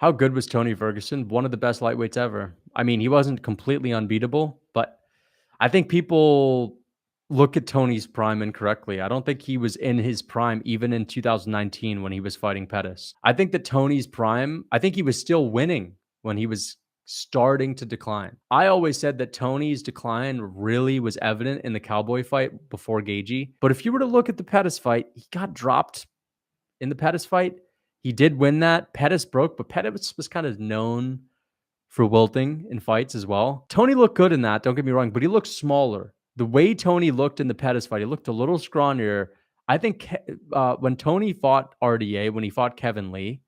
How good was Tony Ferguson? One of the best lightweights ever. I mean, he wasn't completely unbeatable, but I think people look at Tony's prime incorrectly. I don't think he was in his prime even in 2019 when he was fighting Pettis. I think that Tony's prime, I think he was still winning when he was starting to decline. I always said that Tony's decline really was evident in the Cowboy fight before Gagey. But if you were to look at the Pettis fight, he got dropped in the Pettis fight. He did win that. Pettis broke, but Pettis was kind of known for wilting in fights as well. Tony looked good in that, don't get me wrong, but he looked smaller. The way Tony looked in the Pettis fight, he looked a little scrawnier. I think when Tony fought RDA, when he fought Kevin Lee,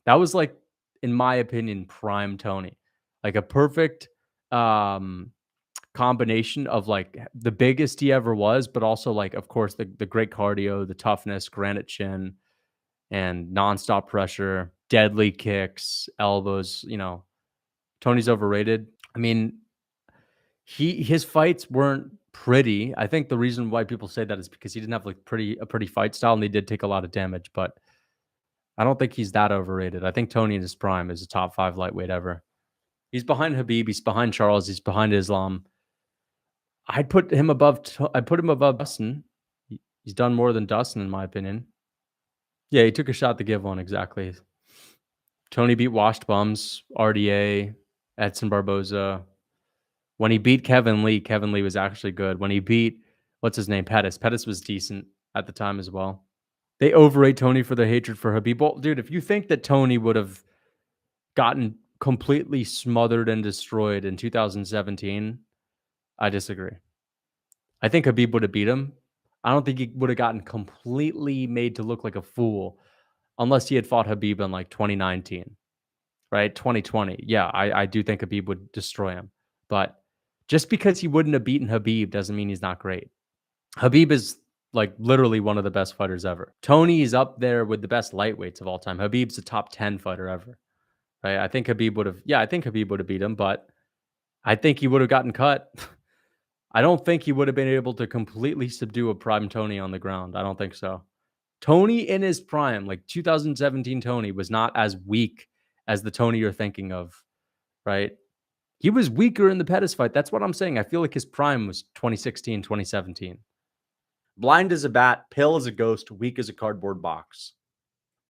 that was like, in my opinion, prime Tony. Like a perfect combination of like the biggest he ever was, but also like, of course, the great cardio, the toughness, granite chin, and nonstop pressure, deadly kicks, elbows. Tony's overrated. I mean, his fights weren't pretty. I think the reason why people say that is because he didn't have like a pretty fight style, and they did take a lot of damage. But I don't think he's that overrated. I think Tony in his prime is a top 5 lightweight ever. He's behind Khabib. He's behind Charles. He's behind Islam. I'd put him above. I'd put him above Dustin. He's done more than Dustin, in my opinion. Yeah, he took a shot to give one, exactly. Tony beat Washed Bums, RDA, Edson Barboza. When he beat Kevin Lee was actually good. When he beat, what's his name, Pettis was decent at the time as well. They overrate Tony for their hatred for Khabib. Well, dude, if you think that Tony would have gotten completely smothered and destroyed in 2017, I disagree. I think Khabib would have beat him. I don't think he would have gotten completely made to look like a fool unless he had fought Khabib in like 2019, right? 2020. Yeah, I do think Khabib would destroy him. But just because he wouldn't have beaten Khabib doesn't mean he's not great. Khabib is like literally one of the best fighters ever. Tony is up there with the best lightweights of all time. Khabib's a top 10 fighter ever. Right? I think Khabib would have beat him, but I think he would have gotten cut. I don't think he would have been able to completely subdue a prime Tony on the ground. I don't think so. Tony in his prime, like 2017 Tony, was not as weak as the Tony you're thinking of, right? He was weaker in the Pettis fight. That's what I'm saying. I feel like his prime was 2016, 2017. Blind as a bat, pale as a ghost, weak as a cardboard box.